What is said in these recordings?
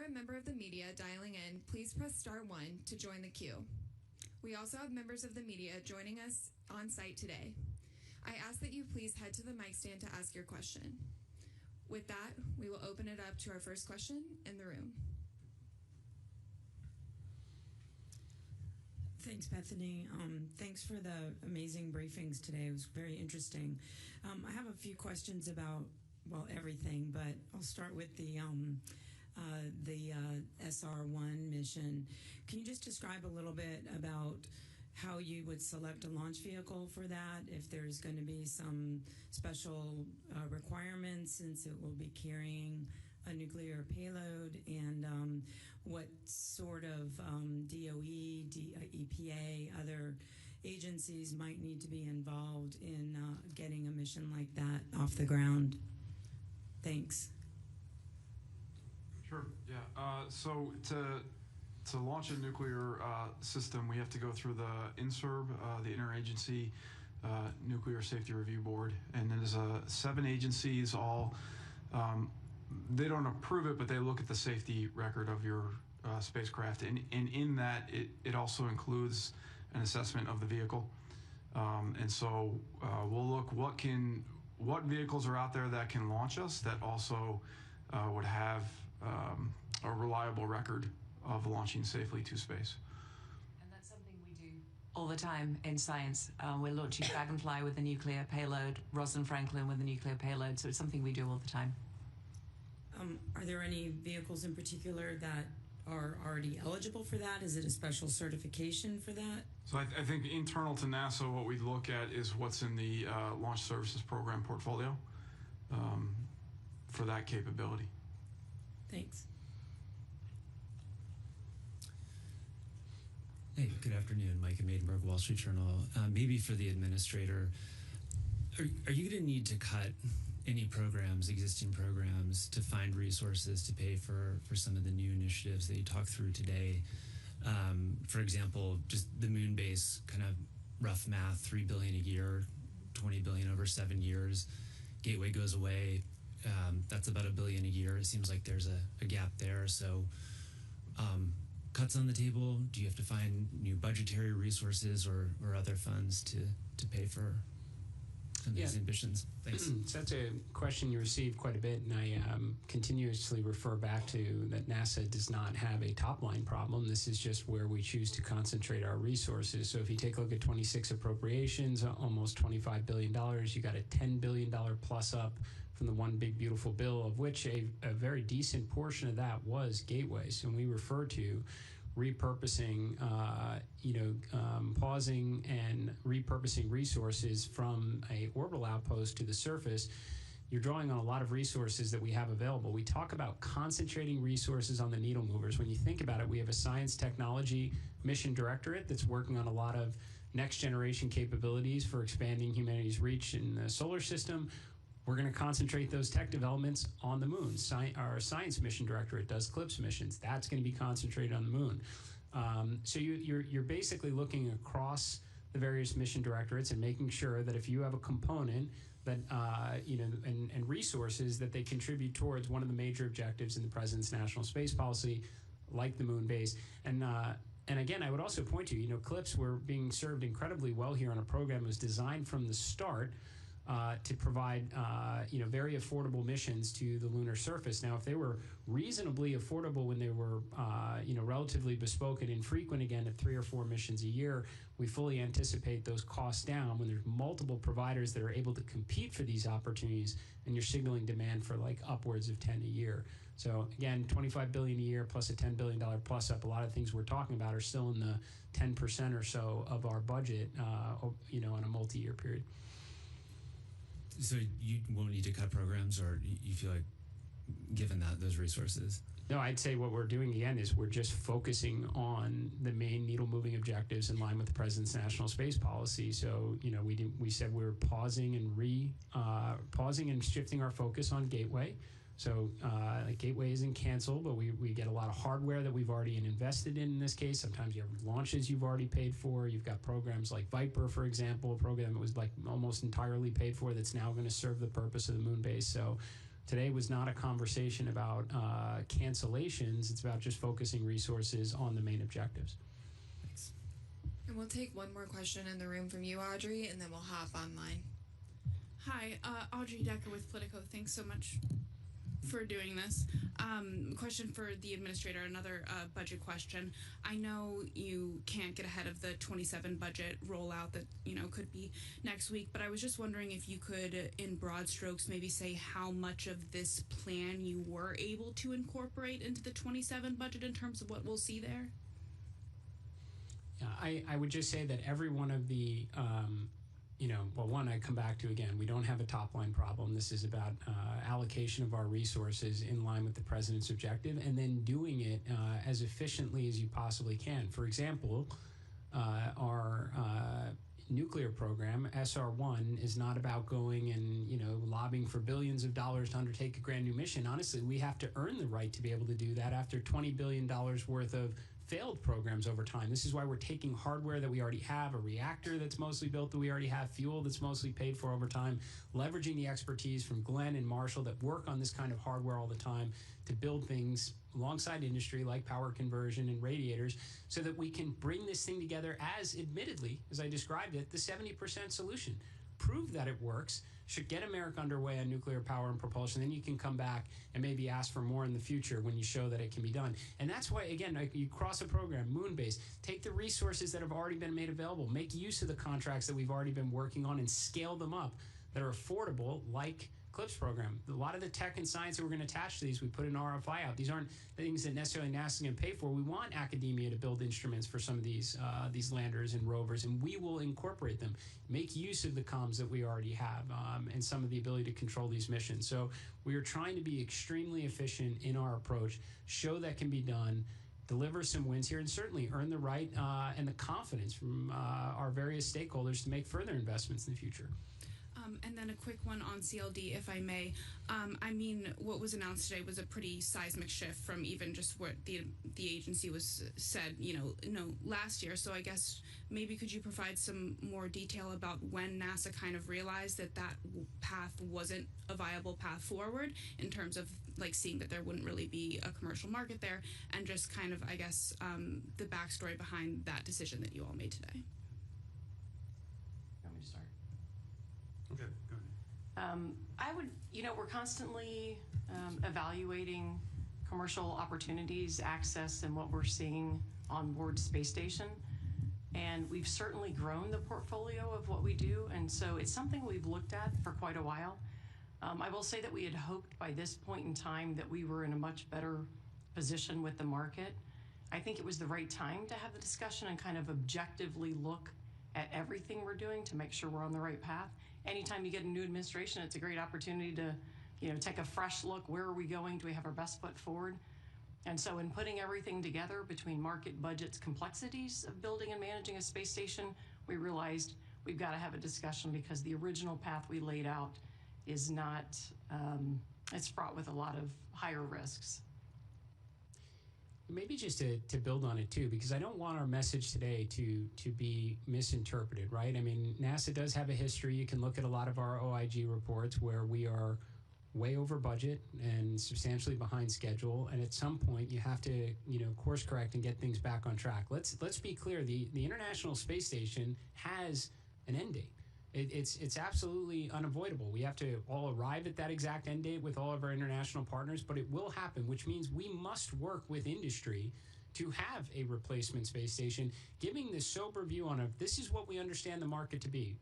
you're a member of the media dialing in, please press star 1 to join the queue. We also have members of the media joining us on site today. I ask that you please head to the mic stand to ask your question. With that, we will open it up to our first question in the room. Thanks, Bethany. Thanks for the amazing briefings today. It was very interesting. I have a few questions about, well, everything, but I'll start with the SR-1 mission. Can you just describe a little bit about how you would select a launch vehicle for that, if there's going to be some special requirements since it will be carrying a nuclear payload, and what sort of DOE, EPA, other agencies might need to be involved in getting a mission like that off the ground? Thanks. Sure, yeah. So to launch a nuclear system, we have to go through the INSERB, the Interagency Nuclear Safety Review Board, and there's 7 agencies, all, they don't approve it, but they look at the safety record of your spacecraft, and in that, it also includes an assessment of the vehicle. And so we'll look what vehicles are out there that can launch us, that also would have a reliable record of launching safely to space. And that's something we do all the time in science. We're launching Dragonfly with a nuclear payload, Rosalind Franklin with a nuclear payload, so it's something we do all the time. Are there any vehicles in particular that are already eligible for that? Is it a special certification for that? So I think internal to NASA, what we look at is what's in the Launch Services Program portfolio for that capability. Thanks. Hey, good afternoon. Mike Maidenberg, Wall Street Journal. Maybe for the administrator, are you going to need to cut any programs, existing programs, to find resources to pay for some of the new initiatives that you talked through today? For example, just the moon base, kind of rough math, $3 billion a year, $20 billion over 7 years. Gateway goes away. That's about $1 billion a year. It seems like there's a gap there. So cuts on the table? Do you have to find new budgetary resources or other funds to pay for some of these ambitions? Thanks. So that's a question you receive quite a bit, and I continuously refer back to that NASA does not have a top-line problem. This is just where we choose to concentrate our resources. So if you take a look at 26 appropriations, almost $25 billion, you got a $10 billion plus up from the one big beautiful bill, of which a very decent portion of that was gateways. And we refer to repurposing, pausing and repurposing resources from a orbital outpost to the surface. You're drawing on a lot of resources that we have available. We talk about concentrating resources on the needle movers. When you think about it, we have a science technology mission directorate that's working on a lot of next generation capabilities for expanding humanity's reach in the solar system. We're going to concentrate those tech developments on the moon. Our science mission directorate does CLPS missions. That's going to be concentrated on the moon. So you're basically looking across the various mission directorates and making sure that if you have a component that and resources that they contribute towards one of the major objectives in the president's national space policy, like the moon base. And again, I would also point to, CLPS were being served incredibly well here on a program that was designed from the start to provide, very affordable missions to the lunar surface. Now, if they were reasonably affordable when they were, relatively bespoke and infrequent, again, at 3 or 4 missions a year, we fully anticipate those costs down when there's multiple providers that are able to compete for these opportunities, and you're signaling demand for like upwards of 10 a year. So again, $25 billion a year plus a $10 billion plus up. A lot of things we're talking about are still in the 10% or so of our budget, on a multi-year period. So you won't need to cut programs, or you feel like, given those resources? No, I'd say what we're doing again is we're just focusing on the main needle-moving objectives in line with the president's national space policy. So we said we were pausing and shifting our focus on Gateway. So Gateway isn't canceled, but we get a lot of hardware that we've already invested in this case. Sometimes you have launches you've already paid for. You've got programs like Viper, for example, a program that was like almost entirely paid for that's now going to serve the purpose of the moon base. So Today was not a conversation about cancellations. It's about just focusing resources on the main objectives. Thanks. And we'll take one more question in the room from you, Audrey, and then we'll hop online. Hi, Audrey Decker with Politico. Thanks so much for doing this. Question for the administrator, another budget question. I know you can't get ahead of the 27 budget rollout that, could be next week, but I was just wondering if you could, in broad strokes, maybe say how much of this plan you were able to incorporate into the 27 budget in terms of what we'll see there? Yeah, I would just say that every one of the one, I come back to again, we don't have a top line problem. This is about allocation of our resources in line with the president's objective, and then doing it as efficiently as you possibly can. For example, our nuclear program, SR1, is not about going and lobbying for billions of dollars to undertake a brand new mission. Honestly, we have to earn the right to be able to do that after $20 billion worth of failed programs over time. This is why we're taking hardware that we already have, a reactor that's mostly built that we already have, fuel that's mostly paid for over time, leveraging the expertise from Glenn and Marshall that work on this kind of hardware all the time to build things alongside industry like power conversion and radiators so that we can bring this thing together as, admittedly, as I described it, the 70% solution. Prove that it works, should get America underway on nuclear power and propulsion, then you can come back and maybe ask for more in the future when you show that it can be done. And that's why, again, you cross a program, moon-based, take the resources that have already been made available, make use of the contracts that we've already been working on and scale them up that are affordable, like CLIPS program. A lot of the tech and science that we're going to attach to these, we put an RFI out. These aren't things that necessarily NASA can pay for. We want academia to build instruments for some of these landers and rovers, and we will incorporate them. Make use of the comms that we already have and some of the ability to control these missions. So we are trying to be extremely efficient in our approach, show that can be done, deliver some wins here, and certainly earn the right and the confidence from our various stakeholders to make further investments in the future. And then a quick one on CLD, if I may. What was announced today was a pretty seismic shift from even just what the agency was said, last year. So I guess maybe could you provide some more detail about when NASA kind of realized that path wasn't a viable path forward in terms of seeing that there wouldn't really be a commercial market there, and just kind of, I guess, the backstory behind that decision that you all made today. Okay, go ahead. We're constantly evaluating commercial opportunities, access, and what we're seeing on board space station. And we've certainly grown the portfolio of what we do, and so it's something we've looked at for quite a while. I will say that we had hoped by this point in time that we were in a much better position with the market. I think it was the right time to have the discussion and kind of objectively look at everything we're doing to make sure we're on the right path. Anytime you get a new administration, it's a great opportunity to, take a fresh look. Where are we going? Do we have our best foot forward? And so in putting everything together between market budgets, complexities of building and managing a space station, we realized we've got to have a discussion because the original path we laid out is not, it's fraught with a lot of higher risks. Maybe just to build on it too, because I don't want our message today to be misinterpreted, right? I mean, NASA does have a history. You can look at a lot of our OIG reports where we are way over budget and substantially behind schedule, and at some point you have to course correct and get things back on track. Let's be clear, the International Space Station has an end date. It's absolutely unavoidable. We have to all arrive at that exact end date with all of our international partners, but it will happen, which means we must work with industry to have a replacement space station, giving the sober view on this is what we understand the market to be.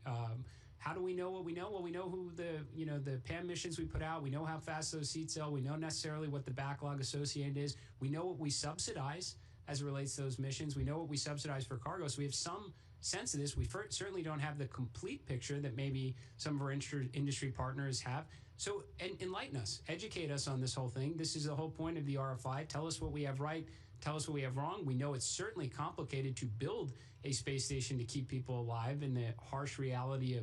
How do we know what we know? Well, we know who the PAM missions we put out. We know how fast those seats sell. We know necessarily what the backlog associated is. We know what we subsidize as it relates to those missions. We know what we subsidize for cargo. So we have some sense of this. We certainly don't have the complete picture that maybe some of our industry partners have. So enlighten us, educate us on this whole thing. This is the whole point of the RFI. Tell us what we have right, tell us what we have wrong. We know it's certainly complicated to build a space station to keep people alive in the harsh reality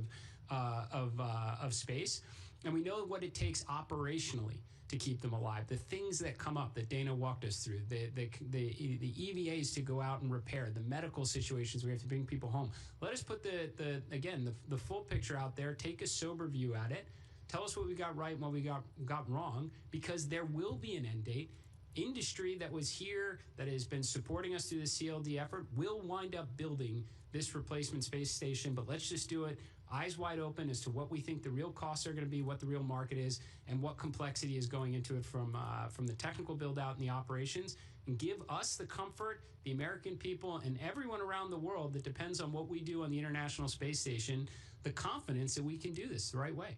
of space. And we know what it takes operationally to keep them alive. The things that come up that Dana walked us through, the EVAs to go out and repair, the medical situations we have to bring people home. Let us put the full picture out there, take a sober view at it, Tell us what we got right and what we got wrong, because there will be an end date. Industry that was here, that has been supporting us through the CLD effort, will wind up building this replacement space station, but let's just do it eyes wide open as to what we think the real costs are going to be, what the real market is, and what complexity is going into it from the technical build out and the operations, and give us the comfort, the American people, and everyone around the world that depends on what we do on the International Space Station, the confidence that we can do this the right way.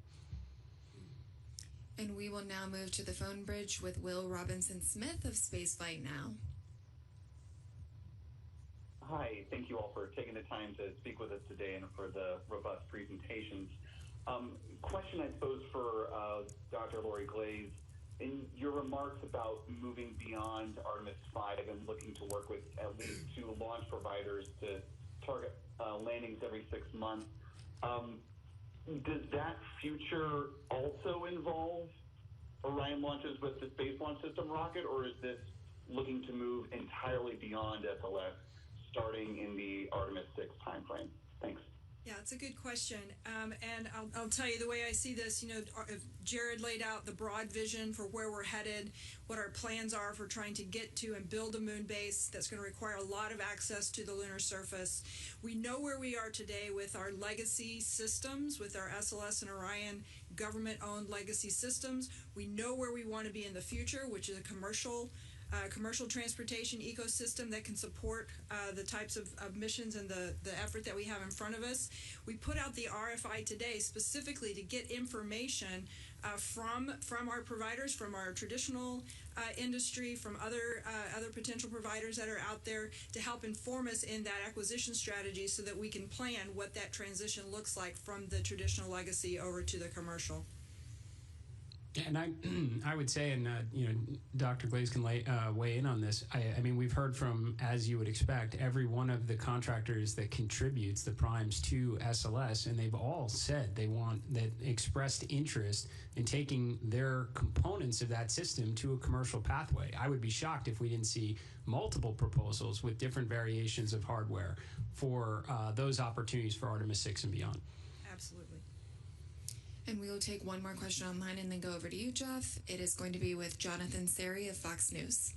And we will now move to the phone bridge with Will Robinson-Smith of Spaceflight Now. Hi, thank you all for taking the time to speak with us today and for the robust presentations. Question, I suppose, for Dr. Lori Glaze. In your remarks about moving beyond Artemis 5 and looking to work with at least 2 launch providers to target landings every 6 months, does that future also involve Orion launches with the Space Launch System rocket, or is this looking to move entirely beyond SLS, starting in the Artemis 6 timeframe? Thanks. Yeah, it's a good question. And I'll tell you the way I see this, Jared laid out the broad vision for where we're headed, what our plans are for trying to get to and build a moon base that's going to require a lot of access to the lunar surface. We know where we are today with our legacy systems, with our SLS and Orion government-owned legacy systems. We know where we want to be in the future, which is a commercial transportation ecosystem that can support the types of missions and the effort that we have in front of us. We put out the RFI today specifically to get information from our providers, from our traditional industry, from other potential providers that are out there, to help inform us in that acquisition strategy so that we can plan what that transition looks like from the traditional legacy over to the commercial. And I would say, and Dr. Glaze can weigh in on this. I mean, we've heard from, as you would expect, every one of the contractors that contributes the primes to SLS, and they've all said they expressed interest in taking their components of that system to a commercial pathway. I would be shocked if we didn't see multiple proposals with different variations of hardware for those opportunities for Artemis 6 and beyond. Absolutely. And we will take one more question online and then go over to you, Jeff. It is going to be with Jonathan Seri of Fox News.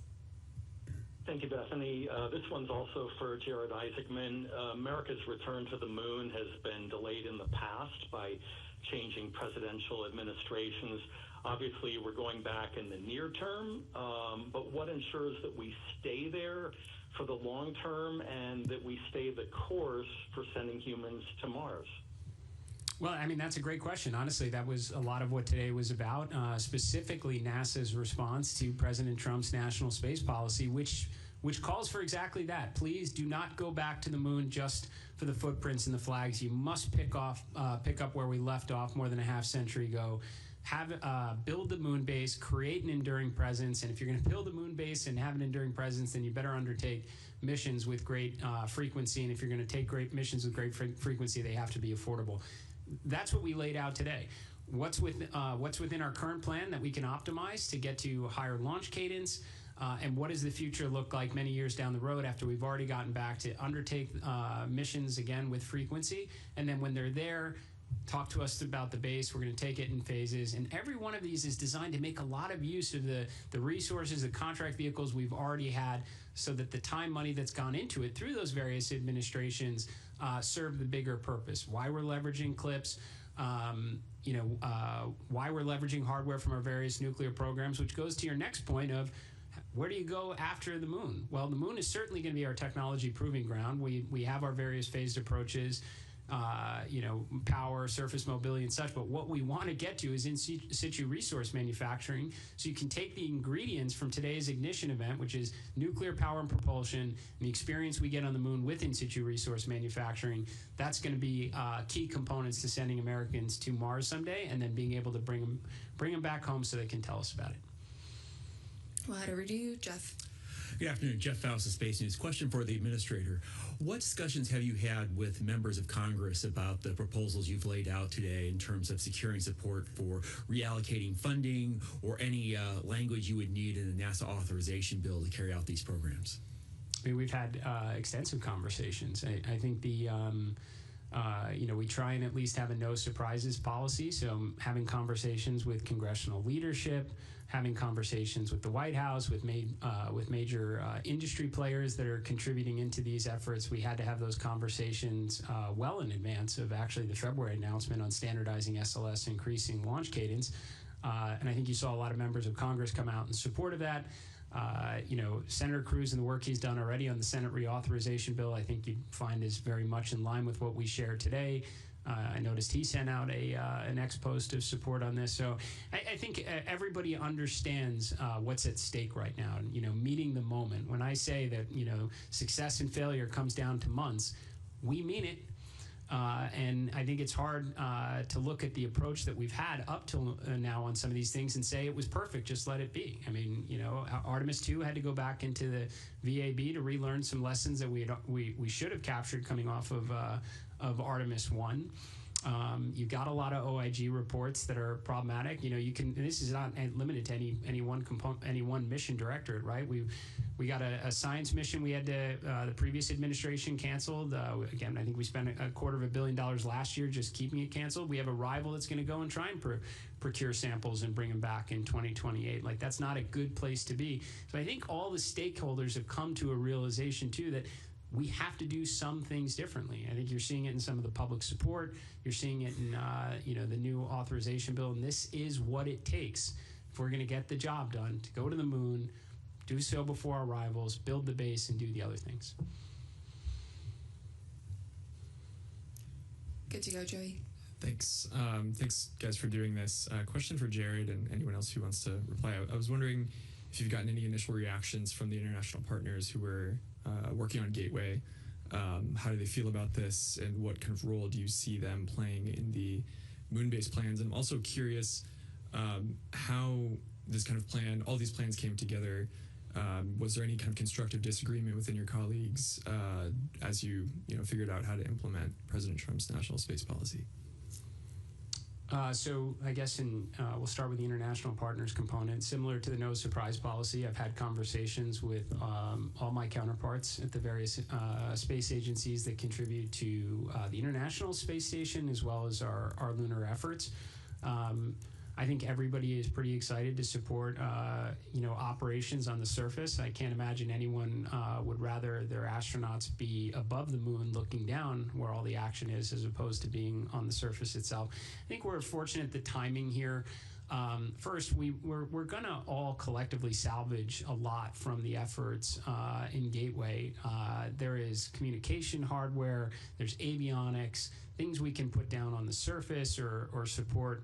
Thank you, Bethany. This one's also for Jared Isaacman. America's return to the moon has been delayed in the past by changing presidential administrations. Obviously, we're going back in the near term, but what ensures that we stay there for the long term and that we stay the course for sending humans to Mars? Well, I mean, that's a great question. Honestly, that was a lot of what today was about, specifically NASA's response to President Trump's national space policy, which calls for exactly that. Please do not go back to the moon just for the footprints and the flags. You must pick up where we left off more than a half century ago. Build the moon base, create an enduring presence, and if you're going to build a moon base and have an enduring presence, then you better undertake missions with great frequency. And if you're going to take great missions with great frequency, they have to be affordable. That's what we laid out today. What's within our current plan that we can optimize to get to higher launch cadence, and what does the future look like many years down the road after we've already gotten back to undertake missions again with frequency, and then when they're there, talk to us about the base. We're going to take it in phases, and every one of these is designed to make a lot of use of the resources, the contract vehicles we've already had, so that the time, money that's gone into it through those various administrations serve the bigger purpose. Why we're leveraging CLIPS, why we're leveraging hardware from our various nuclear programs, which goes to your next point of where do you go after the moon? Well, the moon is certainly going to be our technology proving ground. We have our various phased approaches, power, surface mobility and such, but what we want to get to is in situ resource manufacturing, so you can take the ingredients from today's ignition event, which is nuclear power and propulsion, and the experience we get on the moon with in situ resource manufacturing. That's going to be key components to sending Americans to Mars someday, and then being able to bring them back home so they can tell us about it. We'll head over to you, Jeff. Good afternoon, Jeff Faust of Space News. Question for the administrator. What discussions have you had with members of Congress about the proposals you've laid out today in terms of securing support for reallocating funding or any language you would need in the NASA authorization bill to carry out these programs? I mean, we've had extensive conversations. I think We try and at least have a no surprises policy. So having conversations with congressional leadership, having conversations with the White House, with major industry players that are contributing into these efforts. We had to have those conversations well in advance of actually the February announcement on standardizing SLS, increasing launch cadence. And I think you saw a lot of members of Congress come out in support of that. Senator Cruz and the work he's done already on the Senate reauthorization bill, I think you'd find is very much in line with what we share today. I noticed he sent out an ex post of support on this. So I think everybody understands what's at stake right now. And, meeting the moment. When I say that, success and failure comes down to months, we mean it. And I think it's hard to look at the approach that we've had up till now on some of these things and say it was perfect, just let it be. I mean, Artemis 2 had to go back into the VAB to relearn some lessons that we should have captured coming off of Artemis 1. You've got a lot of OIG reports that are problematic. This is not limited to any one component, any one mission directorate, right? We got a science mission we had to, the previous administration canceled. Again, I think we spent $250 million last year just keeping it canceled. We have a rival that's going to go and try and procure samples and bring them back in 2028. Like, that's not a good place to be. So I think all the stakeholders have come to a realization too that we have to do some things differently. I think you're seeing it in some of the public support. You're seeing it in the new authorization bill, and this is what it takes if we're going to get the job done, to go to the moon, do so before our rivals, build the base, and do the other things. Good to go, Joey. Thanks. Thanks, guys, for doing this. Question for Jared and anyone else who wants to reply. I was wondering if you've gotten any initial reactions from the international partners who were working on Gateway. How do they feel about this, and what kind of role do you see them playing in the moon-based plans? And I'm also curious how this kind of plan, all these plans came together. Was there any kind of constructive disagreement within your colleagues as you figured out how to implement President Trump's national space policy? So I guess we'll start with the international partners component. Similar to the no surprise policy, I've had conversations with all my counterparts at the various space agencies that contribute to the International Space Station, as well as our lunar efforts. I think everybody is pretty excited to support, operations on the surface. I can't imagine anyone would rather their astronauts be above the moon looking down where all the action is, as opposed to being on the surface itself. I think we're fortunate the timing here. First, we're going to all collectively salvage a lot from the efforts in Gateway. There is communication hardware, there's avionics, things we can put down on the surface or support,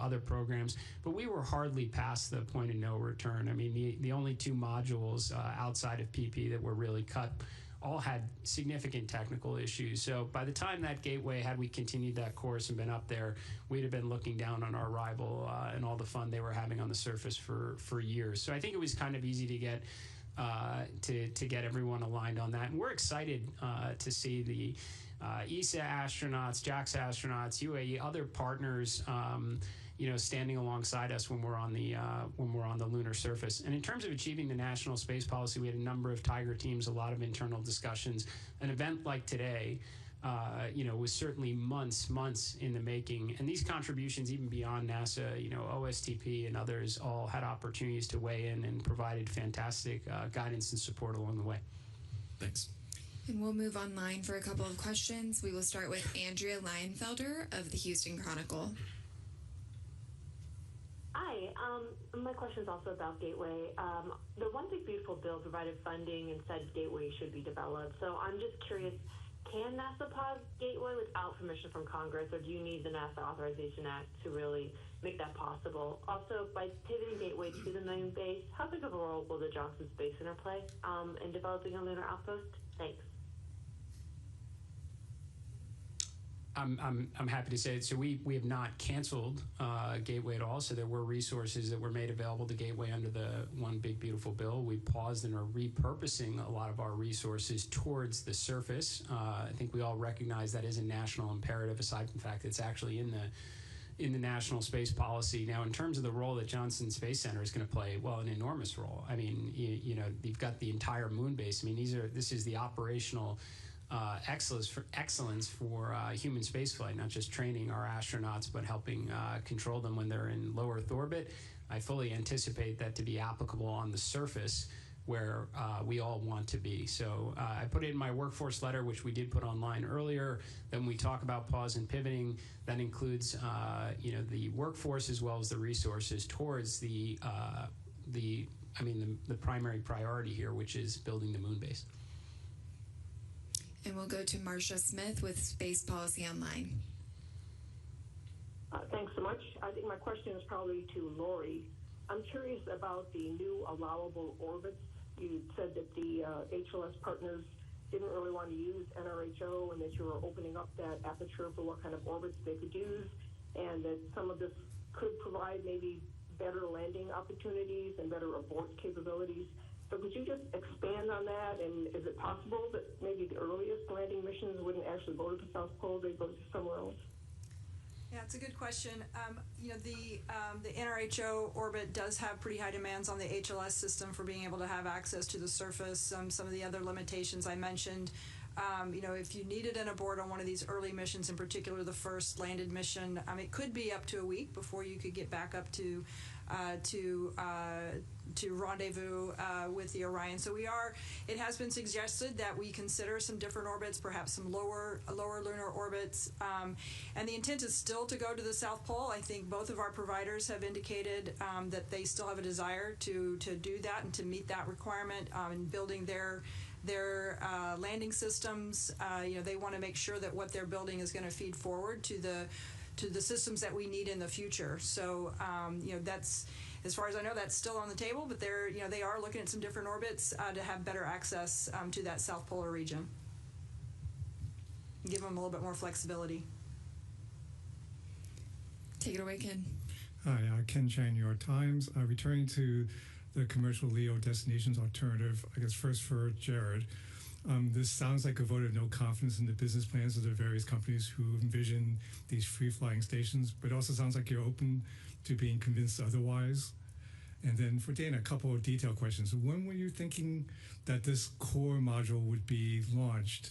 other programs. But we were hardly past the point of no return. I mean, the only two modules outside of PP that were really cut all had significant technical issues. So by the time that Gateway, had we continued that course and been up there, we'd have been looking down on our rival and all the fun they were having on the surface for years. So I think it was kind of easy to get to get everyone aligned on that. And we're excited to see the ESA astronauts, JAXA astronauts, UAE, other partners, standing alongside us when we're on the lunar surface. And in terms of achieving the national space policy, we had a number of Tiger teams, a lot of internal discussions. An event like today, was certainly months in the making. And these contributions, even beyond NASA, OSTP and others, all had opportunities to weigh in and provided fantastic guidance and support along the way. Thanks. And we'll move online for a couple of questions. We will start with Andrea Leinfelder of the Houston Chronicle. Hi, my question is also about Gateway. The One Big Beautiful Bill provided funding and said Gateway should be developed. So I'm just curious, can NASA pause Gateway without permission from Congress, or do you need the NASA Authorization Act to really make that possible? Also, by pivoting Gateway to the moon base, how big of a role will the Johnson Space Center play in developing a lunar outpost? Thanks. I'm happy to say it. So we have not canceled Gateway at all. So there were resources that were made available to Gateway under the One Big Beautiful Bill. We paused and are repurposing a lot of our resources towards the surface. I think we all recognize that is a national imperative, aside from the fact that it's actually in the national space policy. Now, in terms of the role that Johnson Space Center is going to play, well, an enormous role. I mean, you've got the entire moon base. I mean, this is the operational excellence for human spaceflight, not just training our astronauts, but helping control them when they're in low Earth orbit. I fully anticipate that to be applicable on the surface where we all want to be. So I put it in my workforce letter, which we did put online earlier. Then we talk about pause and pivoting. That includes the workforce as well as the resources towards the primary priority here, which is building the moon base. And we'll go to Marcia Smith with Space Policy Online. Thanks so much. I think my question is probably to Lori. I'm curious about the new allowable orbits. You said that the HLS partners didn't really want to use NRHO and that you were opening up that aperture for what kind of orbits they could use, and that some of this could provide maybe better landing opportunities and better abort capabilities. So could you just expand on that? And is it possible that maybe the earliest landing missions wouldn't actually go to the South Pole, they'd go to somewhere else? Yeah, it's a good question. The NRHO orbit does have pretty high demands on the HLS system for being able to have access to the surface. Some of the other limitations I mentioned. If you needed an abort on one of these early missions, in particular the first landed mission, it could be up to a week before you could get back up to rendezvous with the Orion. So it has been suggested that we consider some different orbits, perhaps some lower lunar orbits, and the intent is still to go to the South Pole. I think both of our providers have indicated that they still have a desire to do that and to meet that requirement in building their landing systems. They want to make sure that what they're building is going to feed forward to the systems that we need in the future. So that's, as far as I know, that's still on the table, but they are looking at some different orbits to have better access to that South Polar region. Give them a little bit more flexibility. Take it away, Ken. Hi, Ken Chan, New York Times. Returning to the commercial LEO destinations alternative, I guess first for Jared. This sounds like a vote of no confidence in the business plans of the various companies who envision these free-flying stations, but it also sounds like you're open to being convinced otherwise. And then for Dana, a couple of detailed questions. When were you thinking that this core module would be launched?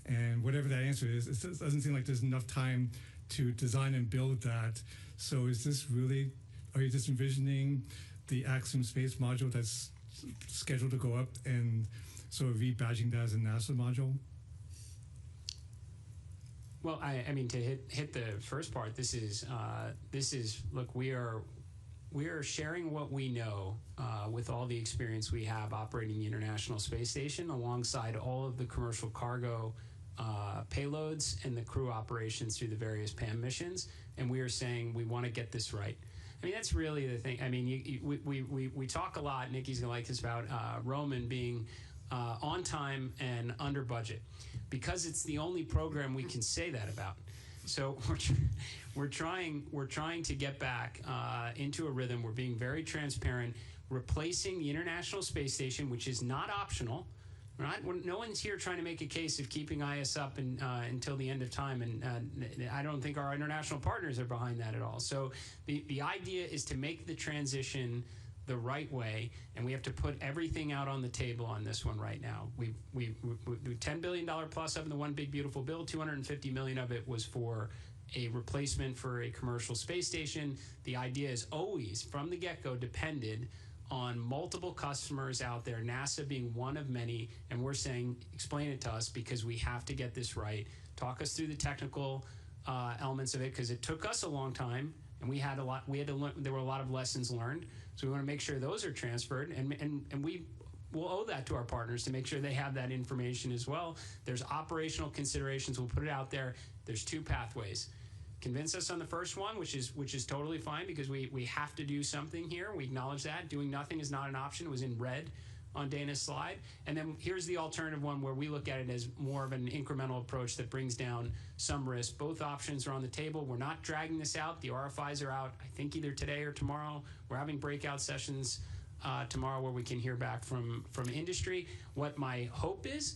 And whatever that answer is, it doesn't seem like there's enough time to design and build that. So is this really, are you just envisioning the Axiom Space module that's scheduled to go up and sort of rebadging that as a NASA module? Well, I mean, to hit the first part, this is look, we are sharing what we know with all the experience we have operating the International Space Station alongside all of the commercial cargo payloads and the crew operations through the various PAM missions, and we are saying we want to get this right. I mean, that's really the thing. I mean, we talk a lot, Nikki's going to like this, about Roman being on time and under budget, because it's the only program we can say that about. So we're trying to get back into a rhythm. We're being very transparent, replacing the International Space Station, which is not optional. No one's here trying to make a case of keeping IS up until the end of time, and I don't think our international partners are behind that at all. So the idea is to make the transition the right way, and we have to put everything out on the table on this one right now. We $10 billion plus of the One Big Beautiful Bill, $250 million of it was for a replacement for a commercial space station. The idea is always, from the get-go, depended on multiple customers out there, NASA being one of many, and we're saying, explain it to us, because we have to get this right. Talk us through the technical elements of it, because it took us a long time, and we had to learn. There were a lot of lessons learned, so we want to make sure those are transferred, and we will owe that to our partners to make sure they have that information as well. There's operational considerations. We'll put it out there. There's two pathways. Convince us on the first one, which is totally fine, because we have to do something here. We acknowledge that. Doing nothing is not an option. It was in red on Dana's slide. And then here's the alternative one, where we look at it as more of an incremental approach that brings down some risk. Both options are on the table. We're not dragging this out. The RFIs are out, I think, either today or tomorrow. We're having breakout sessions tomorrow where we can hear back from industry. What my hope is,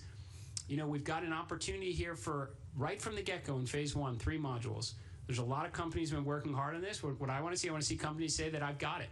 we've got an opportunity here for, right from the get-go in phase 1, 3 modules. There's a lot of companies who have been working hard on this. What I want to see companies say that I've got it.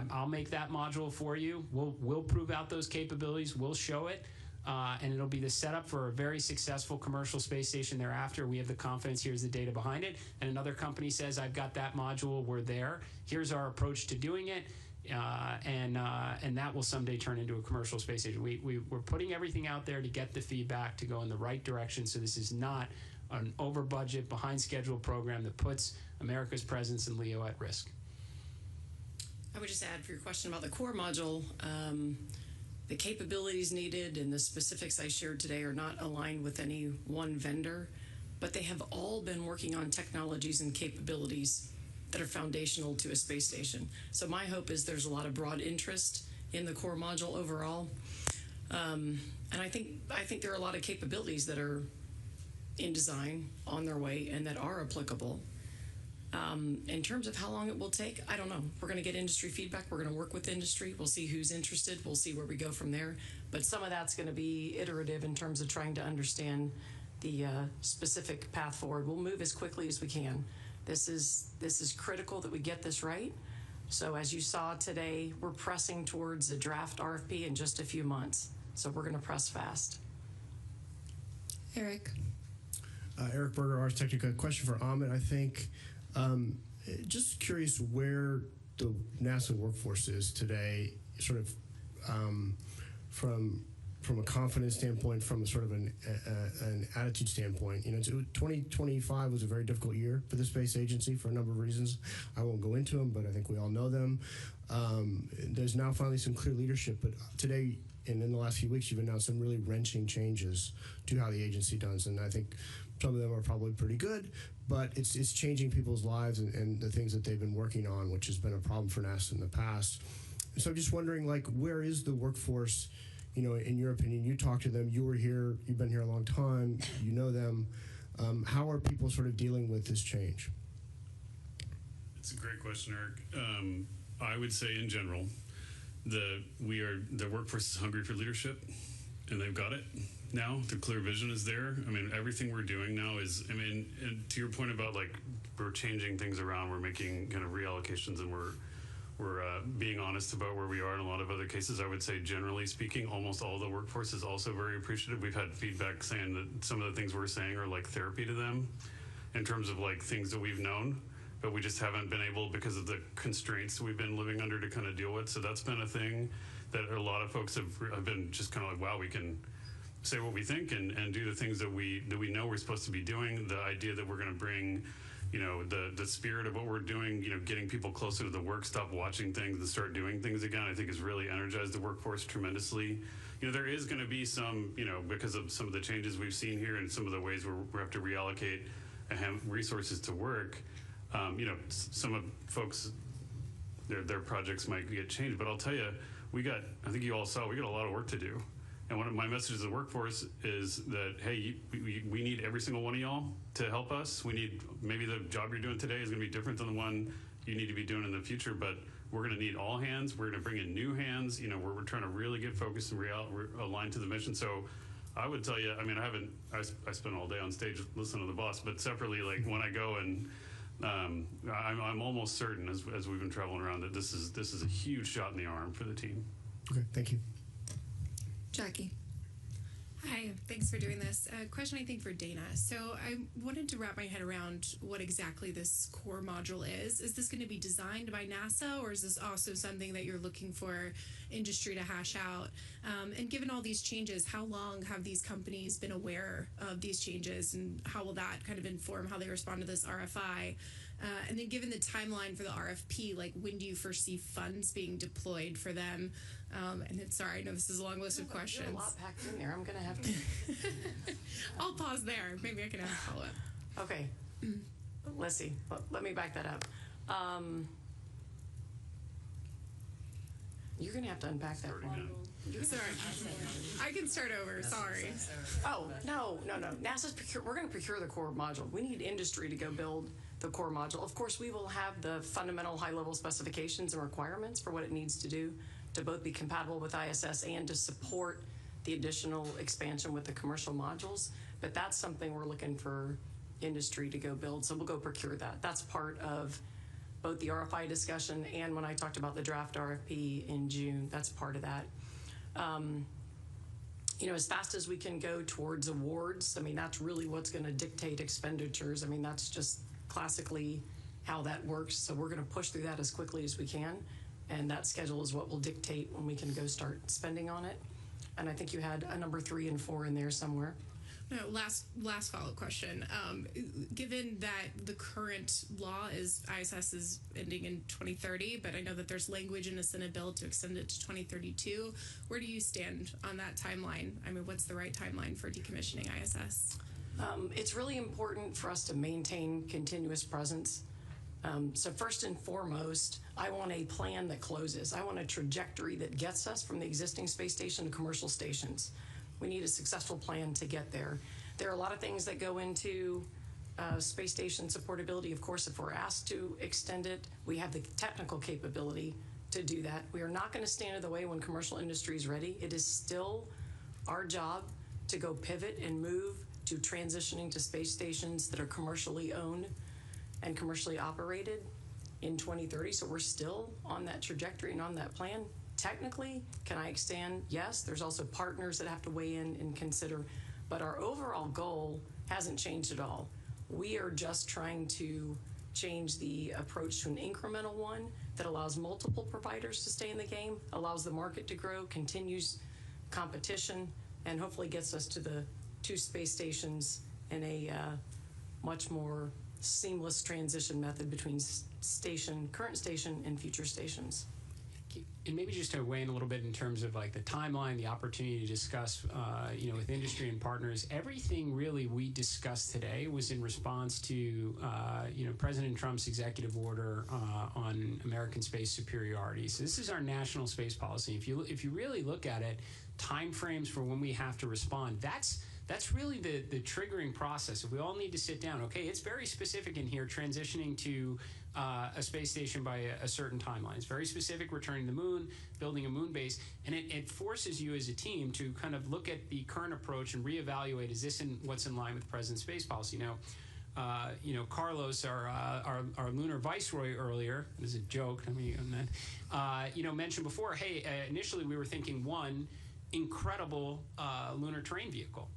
I'll make that module for you. We'll prove out those capabilities. We'll show it. and it'll be the setup for a very successful commercial space station thereafter. We have the confidence. Here's the data behind it. And another company says, I've got that module. We're there. Here's our approach to doing it. And that will someday turn into a commercial space station. We're putting everything out there to get the feedback to go in the right direction. So this is not an over budget, behind schedule program that puts America's presence in LEO at risk. I would just add for your question about the core module, the capabilities needed and the specifics I shared today are not aligned with any one vendor, but they have all been working on technologies and capabilities that are foundational to a space station. So my hope is there's a lot of broad interest in the core module overall. And I think there are a lot of capabilities that are in design, on their way, and that are applicable. In terms of how long it will take, I don't know. We're going to get industry feedback. We're going to work with industry. We'll see who's interested. We'll see where we go from there. But some of that's going to be iterative in terms of trying to understand the specific path forward. We'll move as quickly as we can. This is critical that we get this right. So as you saw today, we're pressing towards a draft RFP in just a few months. So we're going to press fast. Eric. Eric Berger, Ars Technica. Question for Amit, I think. Just curious where the NASA workforce is today, sort of from a confidence standpoint, from a sort of an attitude standpoint. You know, 2025 was a very difficult year for the space agency for a number of reasons. I won't go into them, but I think we all know them. There's now finally some clear leadership, but today and in the last few weeks, you've announced some really wrenching changes to how the agency does, and I think some of them are probably pretty good, but it's changing people's lives and the things that they've been working on, which has been a problem for NASA in the past. So I'm just wondering, like, where is the workforce, you know, in your opinion? You talked to them, you were here, you've been here a long time, you know them. How are people sort of dealing with this change? It's a great question, Eric. I would say in general, the workforce is hungry for leadership, and they've got it now. The clear vision is there. I mean, everything we're doing now is, I mean, and to your point about, like, we're changing things around, we're making kind of reallocations, and we're being honest about where we are in a lot of other cases. I would say, generally speaking, almost all the workforce is also very appreciative. We've had feedback saying that some of the things we're saying are like therapy to them in terms of, like, things that we've known, but we just haven't been able, because of the constraints we've been living under, to kind of deal with. So that's been a thing that a lot of folks have been just kind of like, wow, we can say what we think and do the things that we know we're supposed to be doing. The idea that we're going to bring, you know, the spirit of what we're doing, you know, getting people closer to the work, stop watching things and start doing things again, I think has really energized the workforce tremendously. You know, there is going to be some, you know, because of some of the changes we've seen here and some of the ways where we have to reallocate resources to work, you know, some of folks, their projects might get changed. But I'll tell you, I think you all saw, we got a lot of work to do. And one of my messages to the workforce is that, hey, we need every single one of y'all to help us. We need, maybe the job you're doing today is going to be different than the one you need to be doing in the future, but we're going to need all hands. We're going to bring in new hands. You know, we're trying to really get focused and aligned to the mission. So I would tell you, I mean, I spend all day on stage listening to the boss, but separately, like when I go and I'm almost certain, as we've been traveling around, that this is a huge shot in the arm for the team. Okay, thank you. Jackie. Hi, thanks for doing this. Question, I think, for Dana. So I wanted to wrap my head around what exactly this core module is. Is this going to be designed by NASA, or is this also something that you're looking for industry to hash out? And given all these changes, how long have these companies been aware of these changes, and how will that kind of inform how they respond to this RFI? And then given the timeline for the RFP, like, when do you foresee funds being deployed for them? And then, sorry, I know this is a long list of questions. There's a lot packed in there. I'm going to have to... I'll pause there. Maybe I can have a follow-up. Okay. Let's see. Let me back that up. You're going to have to unpack that one. Sorry. I can start over. Sorry. Oh, no. We're going to procure the core module. We need industry to go build the core module. Of course, we will have the fundamental high-level specifications and requirements for what it needs to do to both be compatible with ISS and to support the additional expansion with the commercial modules. But that's something we're looking for industry to go build. So we'll go procure that. That's part of both the RFI discussion and when I talked about the draft RFP in June, that's part of that. as fast as we can go towards awards, I mean, that's really what's going to dictate expenditures. I mean, that's just classically how that works. So we're going to push through that as quickly as we can. And that schedule is what will dictate when we can go start spending on it. And I think you had a number 3 and 4 in there somewhere. No, last follow-up question. Given that the current law is ISS is ending in 2030, but I know that there's language in the Senate bill to extend it to 2032, where do you stand on that timeline? I mean, what's the right timeline for decommissioning ISS? It's really important for us to maintain continuous presence. So first and foremost, I want a plan that closes. I want a trajectory that gets us from the existing space station to commercial stations. We need a successful plan to get there. There are a lot of things that go into space station supportability. Of course, if we're asked to extend it, we have the technical capability to do that. We are not going to stand in the way when commercial industry is ready. It is still our job to go pivot and move to transitioning to space stations that are commercially owned and commercially operated in 2030. So we're still on that trajectory and on that plan. Technically, can I extend? Yes. There's also partners that have to weigh in and consider, but our overall goal hasn't changed at all. We are just trying to change the approach to an incremental one that allows multiple providers to stay in the game, allows the market to grow, continues competition, and hopefully gets us to the 2 space stations in a much more seamless transition method between current station and future stations. And maybe just to weigh in a little bit in terms of like the timeline, the opportunity to discuss, with industry and partners, everything really we discussed today was in response to, President Trump's executive order on American space superiority. So this is our national space policy. If you really look at it, timeframes for when we have to respond, that's really the triggering process. If we all need to sit down, okay, it's very specific in here, transitioning to a space station by a certain timeline. It's very specific, returning to the moon, building a moon base, and it forces you as a team to kind of look at the current approach and reevaluate, is this what's in line with the president's space policy? Now, Carlos, our lunar viceroy earlier, it was a joke, mentioned before, hey, initially we were thinking one incredible lunar terrain vehicle.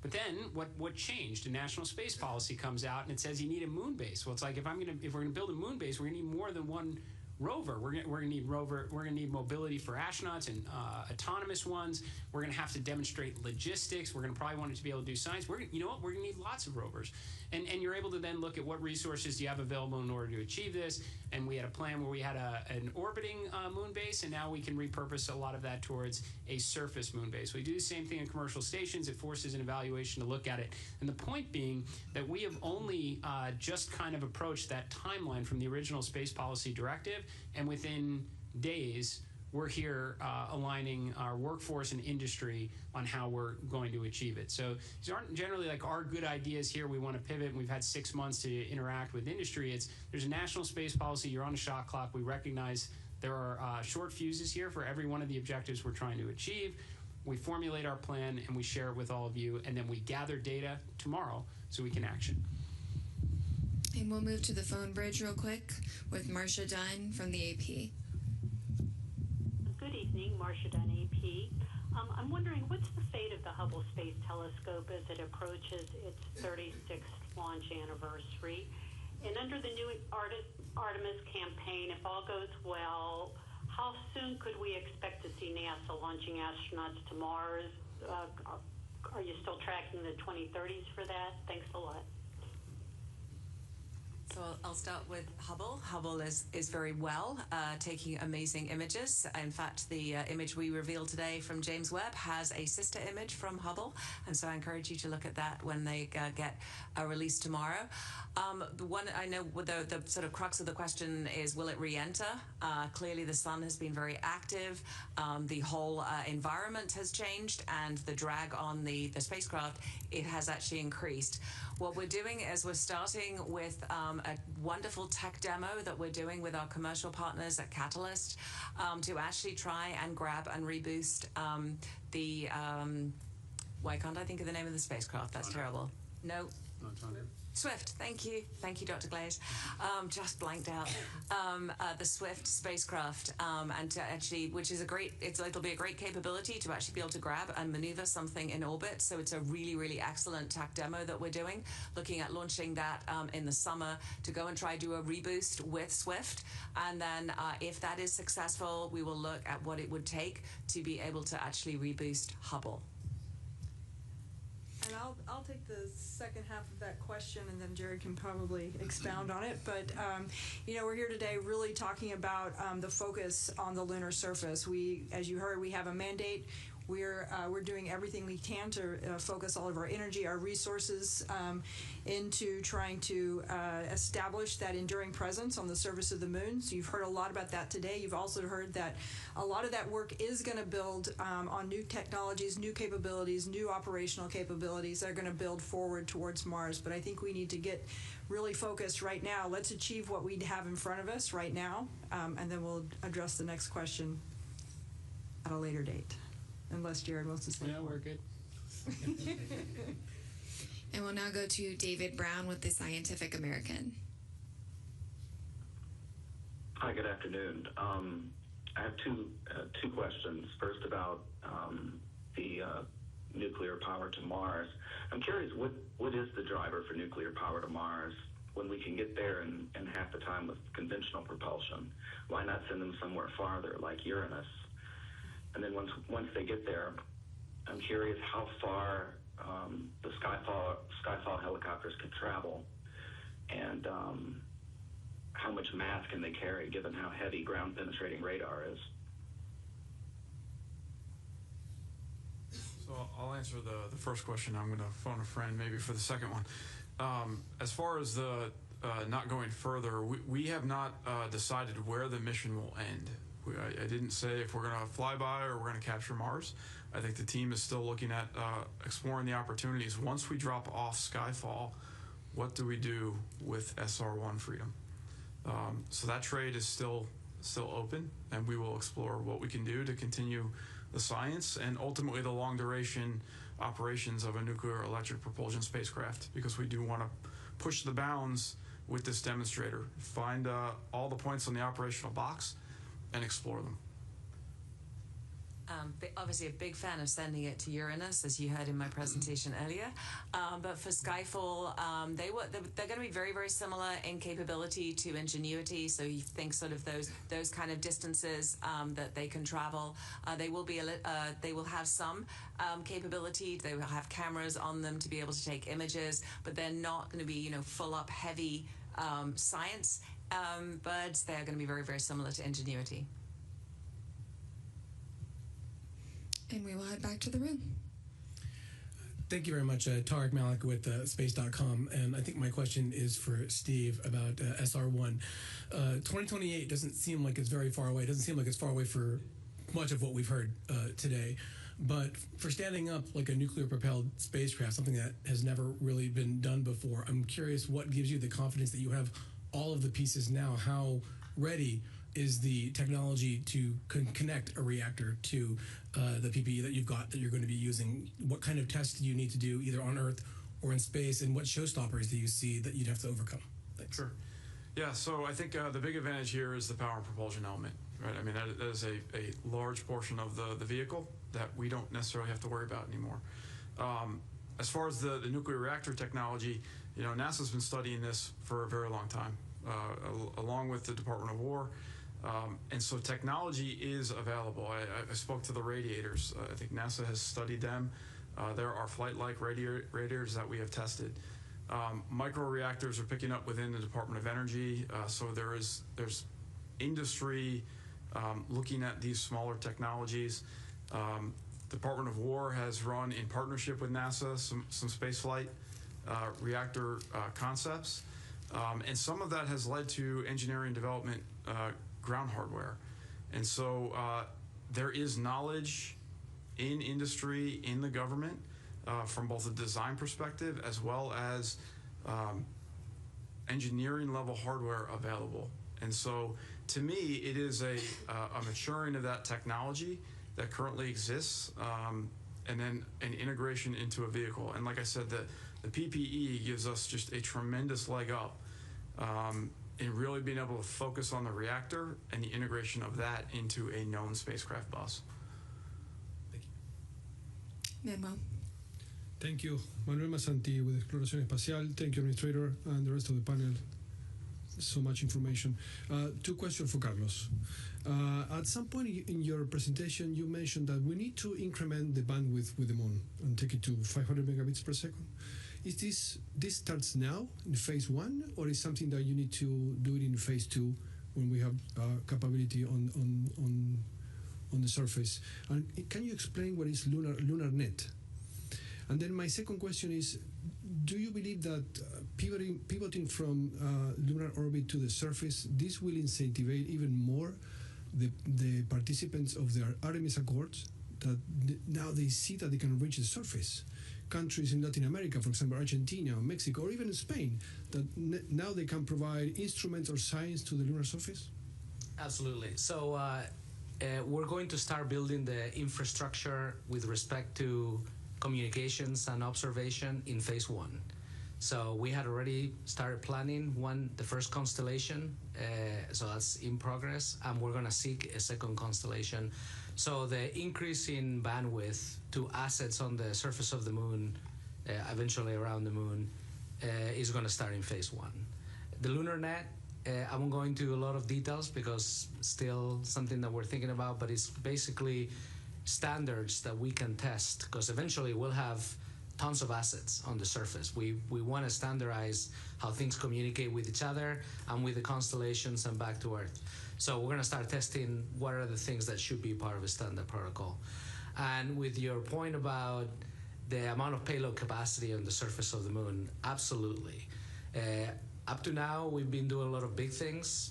But then what changed? A national space policy comes out and it says you need a moon base. Well, it's like if we're gonna build a moon base, we're gonna need more than one rover. We're gonna need mobility for astronauts and autonomous ones. We're gonna have to demonstrate logistics. We're gonna probably want it to be able to do science. We're gonna need lots of rovers. And you're able to then look at what resources do you have available in order to achieve this. And we had a plan where we had an orbiting moon base, and now we can repurpose a lot of that towards a surface moon base. We do the same thing in commercial stations. It forces an evaluation to look at it. And the point being that we have only just kind of approached that timeline from the original space policy directive, and within days, we're here aligning our workforce and industry on how we're going to achieve it. So these aren't generally like our good ideas here. We want to pivot, and we've had 6 months to interact with industry. There's a national space policy. You're on a shot clock. We recognize there are short fuses here for every one of the objectives we're trying to achieve. We formulate our plan, and we share it with all of you, and then we gather data tomorrow so we can action. And we'll move to the phone bridge real quick with Marcia Dunn from the AP. Good evening, Marcia Dunn, AP. I'm wondering, what's the fate of the Hubble Space Telescope as it approaches its 36th launch anniversary? And under the new Artemis campaign, if all goes well, how soon could we expect to see NASA launching astronauts to Mars? Are you still tracking the 2030s for that? Thanks a lot. So I'll start with Hubble. Hubble is very well, taking amazing images. In fact, the image we revealed today from James Webb has a sister image from Hubble, and so I encourage you to look at that when they get released tomorrow. The one I know, the sort of crux of the question is, will it re-enter? Clearly, the sun has been very active. The whole environment has changed, and the drag on the spacecraft, it has actually increased. What we're doing is we're starting with a wonderful tech demo that we're doing with our commercial partners at Catalyst to actually try and grab and reboost why can't I think of the name of the spacecraft? That's terrible. No. Swift, thank you, Dr. Glaze. Just blanked out. The Swift spacecraft, and to actually, which is it'll be a great capability to actually be able to grab and maneuver something in orbit. So it's a really, really excellent TAC demo that we're doing, looking at launching that in the summer to go and try do a reboost with Swift, and then if that is successful, we will look at what it would take to be able to actually reboost Hubble. And I'll take the second half of that question, and then Jared can probably expound on it. But we're here today really talking about the focus on the lunar surface. As you heard, we have a mandate. We're doing everything we can to focus all of our energy, our resources into trying to establish that enduring presence on the surface of the moon. So you've heard a lot about that today. You've also heard that a lot of that work is going to build on new technologies, new capabilities, new operational capabilities that are going to build forward towards Mars. But I think we need to get really focused right now. Let's achieve what we have in front of us right now, and then we'll address the next question at a later date. Unless Jared wants to say more. We're good. And we'll now go to David Brown with the Scientific American. Hi, good afternoon. I have two questions. First about the nuclear power to Mars. I'm curious, what is the driver for nuclear power to Mars when we can get there in half the time with conventional propulsion? Why not send them somewhere farther, like Uranus? And then once they get there, I'm curious how far the Skyfall helicopters can travel, and how much mass can they carry, given how heavy ground-penetrating radar is. So I'll answer the first question. I'm going to phone a friend maybe for the second one. As far as the not going further, we have not decided where the mission will end. I didn't say if we're going to fly by or we're going to capture Mars. I think the team is still looking at exploring the opportunities. Once we drop off Skyfall, what do we do with SR1 Freedom? So that trade is still open, and we will explore what we can do to continue the science and ultimately the long-duration operations of a nuclear electric propulsion spacecraft, because we do want to push the bounds with this demonstrator, find all the points on the operational box, and explore them. Obviously a big fan of sending it to Uranus, as you heard in my presentation earlier. But for Skyfall, they're going to be very, very similar in capability to Ingenuity. So you think sort of those kind of distances that they can travel. They will have some capability. They will have cameras on them to be able to take images, but they're not going to be full up heavy science. But they're going to be very, very similar to Ingenuity. And we will head back to the room. Thank you very much. Tarek Malik with Space.com. And I think my question is for Steve about SR1. 2028 doesn't seem like it's very far away. It doesn't seem like it's far away for much of what we've heard today. But for standing up like a nuclear-propelled spacecraft, something that has never really been done before, I'm curious what gives you the confidence that you have all of the pieces now. How ready is the technology to connect a reactor to the PPE that you've got that you're going to be using? What kind of tests do you need to do either on Earth or in space, and what showstoppers do you see that you'd have to overcome? Thanks. Sure. Yeah, so I think the big advantage here is the power and propulsion element, right? I mean, that is a large portion of the vehicle that we don't necessarily have to worry about anymore. As far as the nuclear reactor technology, NASA's been studying this for a very long time, along with the Department of War. And so technology is available. I spoke to the radiators. I think NASA has studied them. There are flight-like radiators that we have tested. Microreactors are picking up within the Department of Energy. So there's industry looking at these smaller technologies. Department of War has run in partnership with NASA some space flight reactor concepts. And some of that has led to engineering development ground hardware. And so there is knowledge in industry, in the government, from both a design perspective as well as engineering level hardware available. And so to me, it is a maturing of that technology that currently exists and then an integration into a vehicle. And like I said, the PPE gives us just a tremendous leg up in really being able to focus on the reactor and the integration of that into a known spacecraft bus. Manuel. Thank you. Manuel Masanti with Exploración Espacial. Thank you, Administrator, and the rest of the panel. So much information. Two questions for Carlos. At some point in your presentation, you mentioned that we need to increment the bandwidth with the moon and take it to 500 megabits per second. Is this starts now in phase 1, or is something that you need to do it in phase 2 when we have capability on the surface? And can you explain what is LunarNet? And then my second question is, do you believe that pivoting from lunar orbit to the surface, this will incentivize even more the participants of the Artemis Accords, that now they see that they can reach the surface? Countries in Latin America, for example, Argentina, Mexico, or even Spain, that now they can provide instruments or science to the lunar surface? Absolutely. So we're going to start building the infrastructure with respect to communications and observation in phase 1. So we had already started planning the first constellation, so that's in progress, and we're going to seek a second constellation. So the increase in bandwidth to assets on the surface of the moon, eventually around the moon, is going to start in phase 1. The LunarNet, I won't go into a lot of details because still something that we're thinking about, but it's basically standards that we can test, because eventually we'll have tons of assets on the surface. We want to standardize how things communicate with each other and with the constellations and back to Earth. So we're going to start testing what are the things that should be part of a standard protocol. And with your point about the amount of payload capacity on the surface of the moon, absolutely. Up to now, we've been doing a lot of big things.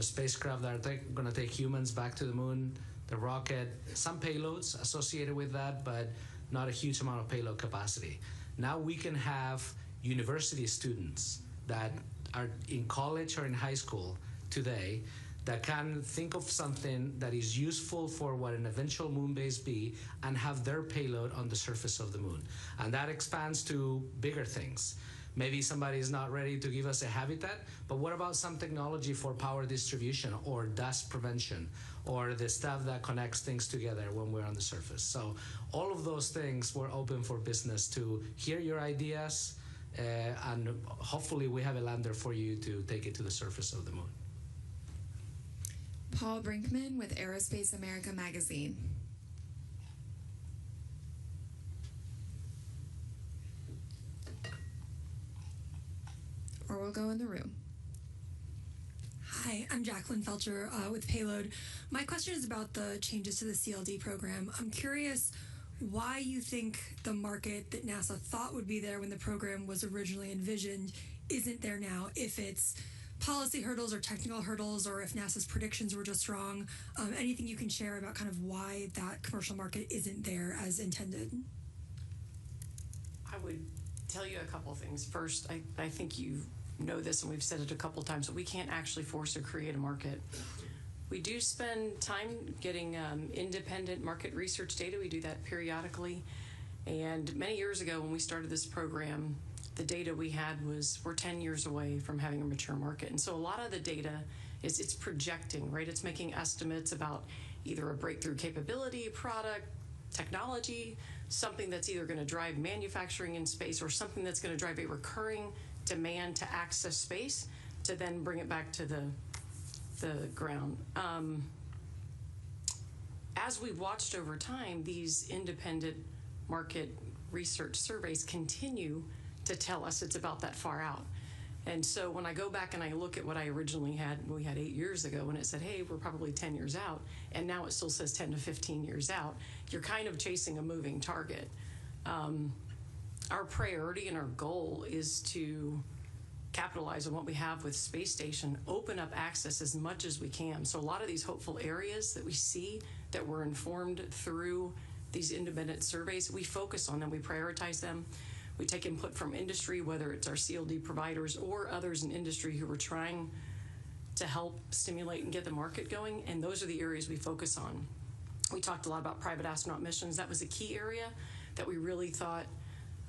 Spacecraft that are going to take humans back to the moon, the rocket, some payloads associated with that, but not a huge amount of payload capacity. Now we can have university students that are in college or in high school today that can think of something that is useful for what an eventual moon base be and have their payload on the surface of the moon. And that expands to bigger things. Maybe somebody is not ready to give us a habitat, but what about some technology for power distribution or dust prevention or the stuff that connects things together when we're on the surface? So all of those things, we're open for business to hear your ideas, and hopefully we have a lander for you to take it to the surface of the moon. Paul Brinkman with Aerospace America magazine. Or we'll go in the room. Hi, I'm Jacqueline Felcher with Payload. My question is about the changes to the CLD program. I'm curious why you think the market that NASA thought would be there when the program was originally envisioned isn't there now, if it's policy hurdles or technical hurdles, or if NASA's predictions were just wrong. Anything you can share about kind of why that commercial market isn't there as intended? I would tell you a couple of things. First, I think you know this, and we've said it a couple of times, but we can't actually force or create a market. We do spend time getting independent market research data. We do that periodically. And many years ago when we started this program, the data we had we're 10 years away from having a mature market. And so a lot of the data it's projecting, right? It's making estimates about either a breakthrough capability, product, technology, something that's either going to drive manufacturing in space or something that's going to drive a recurring demand to access space to then bring it back to the ground. As we've watched over time, these independent market research surveys continue to tell us it's about that far out. And so when I go back and I look at what I originally had, we had 8 years ago, when it said, hey, we're probably 10 years out, and now it still says 10 to 15 years out, you're kind of chasing a moving target. Our priority and our goal is to capitalize on what we have with Space Station, open up access as much as we can. So a lot of these hopeful areas that we see that were informed through these independent surveys, we focus on them, we prioritize them. We take input from industry, whether it's our CLD providers or others in industry who are trying to help stimulate and get the market going, and those are the areas we focus on. We talked a lot about private astronaut missions. That was a key area that we really thought,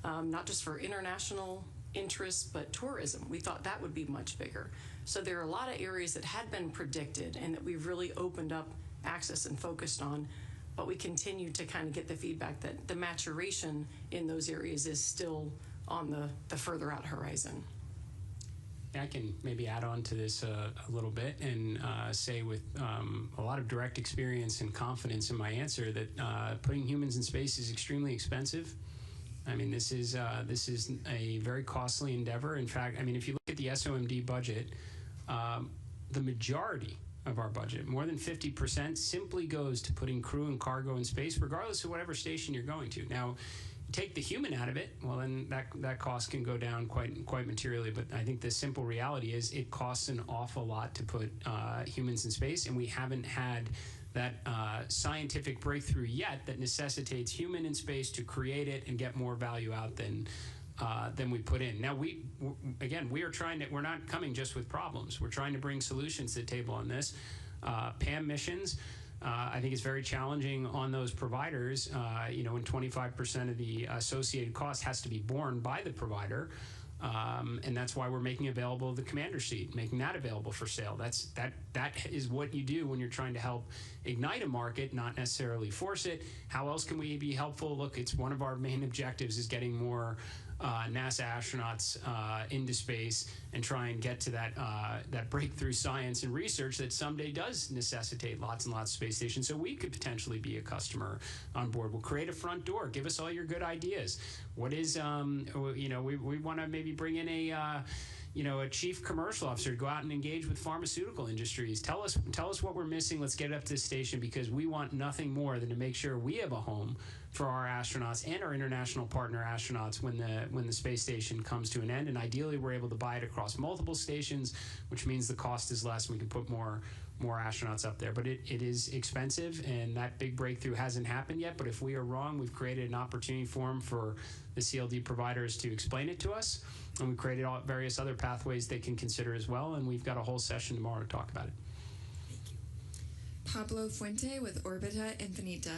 not just for international interests, but tourism. We thought that would be much bigger. So there are a lot of areas that had been predicted and that we've really opened up access and focused on, but we continue to kind of get the feedback that the maturation in those areas is still on the further out horizon. I can maybe add on to this a little bit and say with a lot of direct experience and confidence in my answer that putting humans in space is extremely expensive. I mean, this is a very costly endeavor. In fact, I mean, if you look at the SOMD budget, the majority of our budget, more than 50%, simply goes to putting crew and cargo in space, regardless of whatever station you're going to. Now, take the human out of it, well, then that cost can go down quite materially. But I think the simple reality is it costs an awful lot to put humans in space, and we haven't had that scientific breakthrough yet that necessitates human in space to create it and get more value out than we put in. Now, we are trying to, we're not coming just with problems. We're trying to bring solutions to the table on this. PAM missions, I think it's very challenging on those providers, when 25% of the associated cost has to be borne by the provider. And that's why we're making available the commander seat, making that available for sale. That is what you do when you're trying to help ignite a market, not necessarily force it. How else can we be helpful? Look, it's one of our main objectives is getting more NASA astronauts into space and try and get to that breakthrough science and research that someday does necessitate lots and lots of space stations. So we could potentially be a customer on board. We'll create a front door. Give us all your good ideas. What is, we want to maybe bring in a chief commercial officer to go out and engage with pharmaceutical industries. Tell us what we're missing. Let's get it up to the station, because we want nothing more than to make sure we have a home for our astronauts and our international partner astronauts when the space station comes to an end. And ideally, we're able to buy it across multiple stations, which means the cost is less and we can put more astronauts up there. But it is expensive, and that big breakthrough hasn't happened yet. But if we are wrong, we've created an opportunity forum for the CLD providers to explain it to us. And we've created various other pathways they can consider as well. And we've got a whole session tomorrow to talk about it. Pablo Fuente with Orbita Infinita.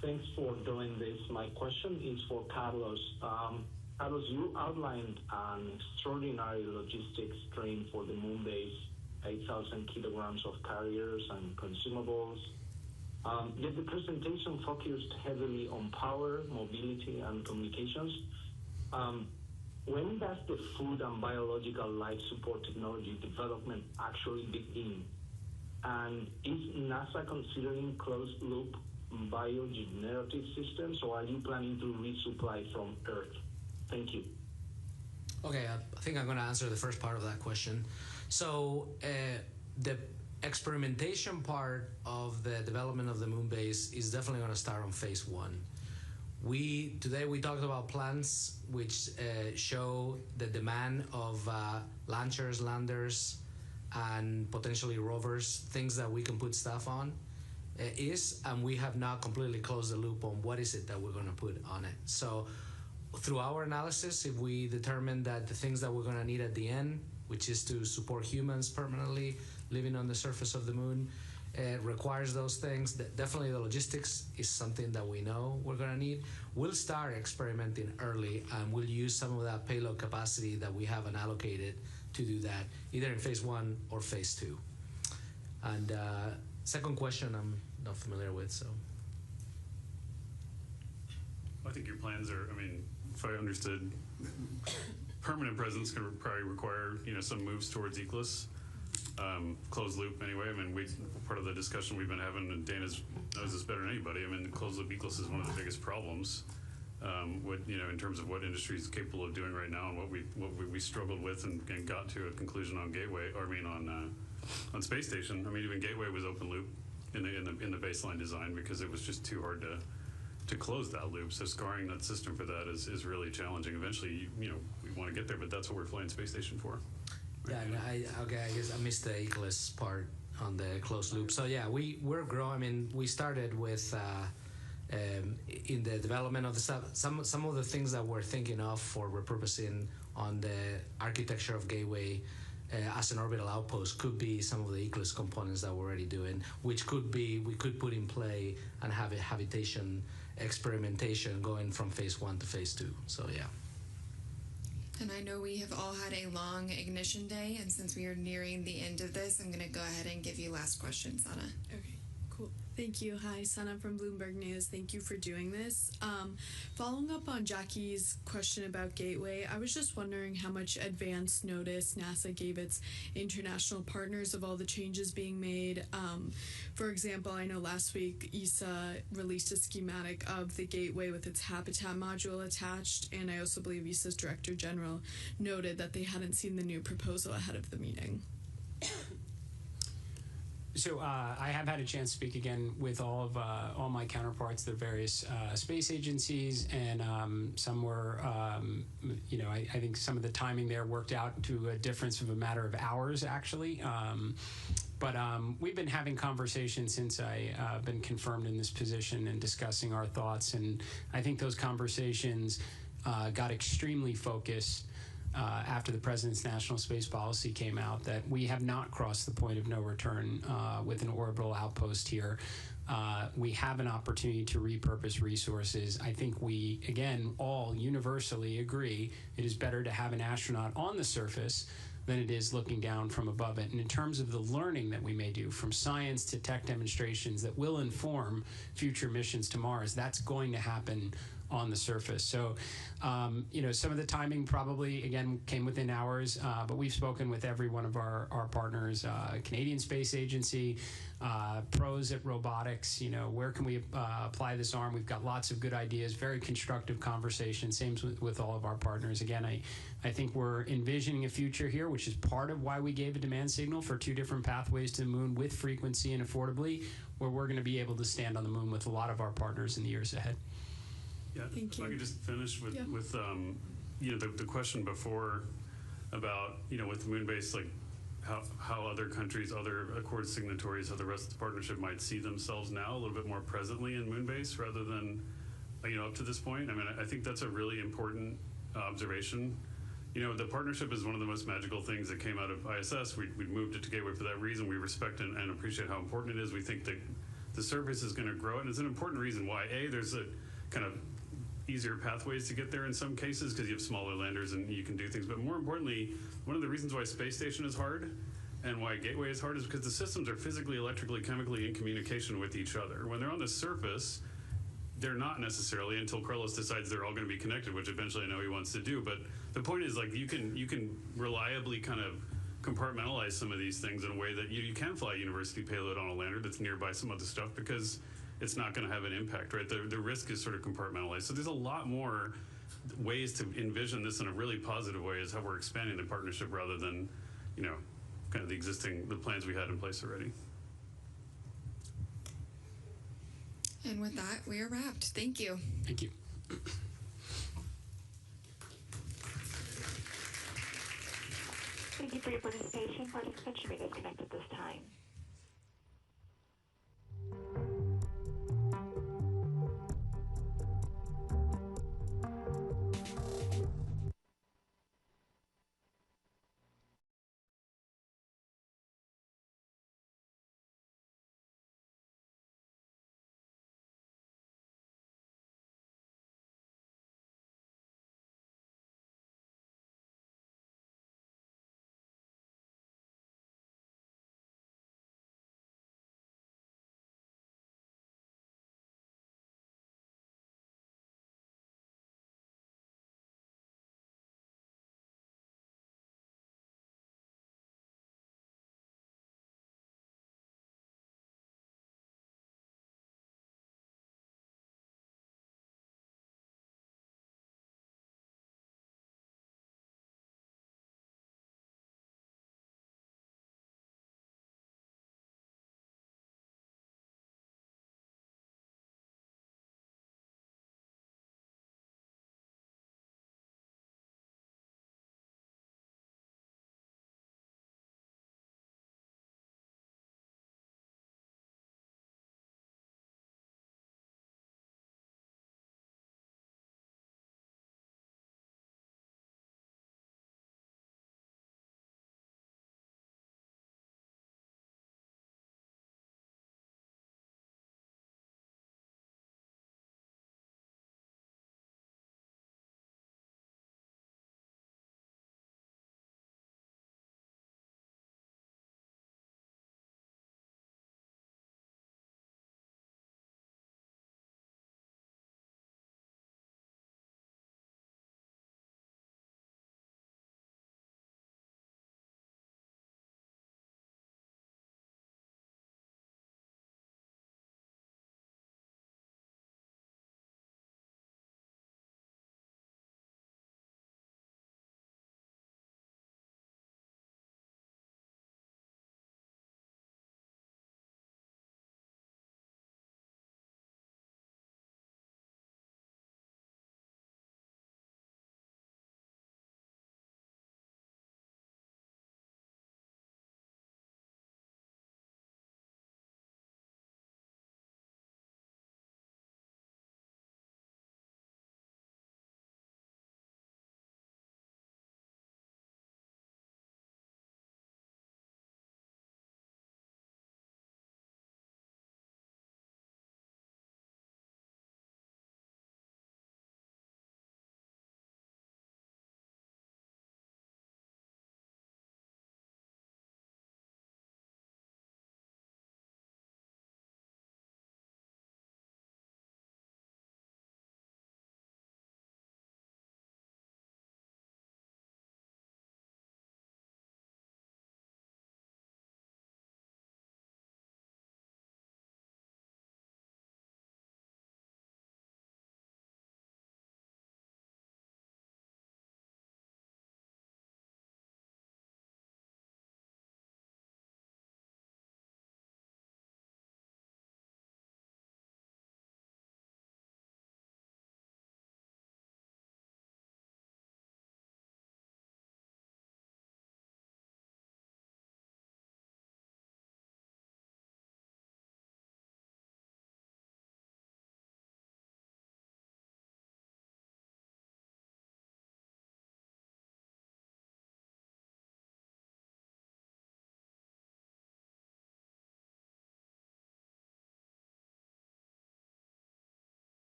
Thanks for doing this. My question is for Carlos. Carlos, you outlined an extraordinary logistics stream for the moon base, 8,000 kilograms of carriers and consumables. Yet the presentation focused heavily on power, mobility, and communications. When does the food and biological life support technology development actually begin? And is NASA considering closed-loop biogenerative systems, or are you planning to resupply from Earth? Thank you. Okay, I think I'm going to answer the first part of that question. So the experimentation part of the development of the moon base is definitely going to start on phase 1. Today we talked about plans which show the demand of launchers, landers, and potentially rovers, things that we can put stuff on. And we have not completely closed the loop on what is it that we're going to put on it. So through our analysis, if we determine that the things that we're going to need at the end, which is to support humans permanently living on the surface of the moon, requires those things, definitely the logistics is something that we know we're going to need. We'll start experimenting early, and we'll use some of that payload capacity that we haven't allocated to do that, either in phase 1 or phase 2. And second question, I'm not familiar with, so. I think your plans are, if I understood, permanent presence can probably require, some moves towards ECLS. Closed loop anyway. Part of the discussion we've been having, and Dana knows this better than anybody, closed loop ECLS is one of the biggest problems. In terms of what industry is capable of doing right now, and what we struggled with and got to a conclusion on Gateway, on Space Station. Even Gateway was open loop in the baseline design because it was just too hard to close that loop. So scarring that system for that is really challenging. Eventually, we want to get there, but that's what we're flying Space Station for. Yeah, I guess I missed the ECLS part on the closed loop. So yeah, we're growing. We started with in the development of the stuff. Some of the things that we're thinking of for repurposing on the architecture of Gateway as an orbital outpost could be some of the ECLS components that we're already doing, which could be we could put in play and have a habitation experimentation going from phase 1 to phase 2. So yeah. And I know we have all had a long ignition day, and since we are nearing the end of this, I'm going to go ahead and give you last question, Sana. Okay, cool. Thank you. Hi, Sana from Bloomberg News. Thank you for doing this. Following up on Jackie's question about Gateway, I was just wondering how much advance notice NASA gave its international partners of all the changes being made. For example, I know last week ESA released a schematic of the Gateway with its habitat module attached, and I also believe ESA's Director General noted that they hadn't seen the new proposal ahead of the meeting. So I have had a chance to speak again with all my counterparts, the various space agencies, and some were, I think some of the timing there worked out to a difference of a matter of hours, actually. But we've been having conversations since I've been confirmed in this position and discussing our thoughts, and I think those conversations got extremely focused after the President's National Space Policy came out, that we have not crossed the point of no return with an orbital outpost here. We have an opportunity to repurpose resources. I think we, again, all universally agree it is better to have an astronaut on the surface than it is looking down from above it. And in terms of the learning that we may do, from science to tech demonstrations that will inform future missions to Mars, that's going to happen on the surface. So, some of the timing probably, again, came within hours, but we've spoken with every one of our partners, Canadian Space Agency, pros at robotics, where can we apply this arm? We've got lots of good ideas, very constructive conversation, same with all of our partners. Again, I think we're envisioning a future here, which is part of why we gave a demand signal for 2 different pathways to the moon with frequency and affordably, where we're going to be able to stand on the moon with a lot of our partners in the years ahead. Yeah, Thank if you. I could just finish with the question before about, with the moon base, like how other countries, other Accord signatories, how the rest of the partnership might see themselves now a little bit more presently in moon base rather than, up to this point. I mean, I think that's a really important observation. The partnership is one of the most magical things that came out of ISS. We moved it to Gateway for that reason. We respect and appreciate how important it is. We think that the service is going to grow, and it's an important reason why. There's a kind of easier pathways to get there in some cases because you have smaller landers and you can do things. But more importantly, one of the reasons why space station is hard and why Gateway is hard is because the systems are physically, electrically, chemically in communication with each other. When they're on the surface, they're not necessarily, until Carlos decides they're all going to be connected, which eventually I know he wants to do. But the point is, like, you can reliably kind of compartmentalize some of these things in a way that you can fly a university payload on a lander that's nearby some other stuff because it's not going to have an impact, right? The risk is sort of compartmentalized. So there's a lot more ways to envision this in a really positive way is how we're expanding the partnership rather than, kind of the plans we had in place already. And with that, we are wrapped. Thank you. Thank you. Thank you for your participation. Participants should be disconnected at this time.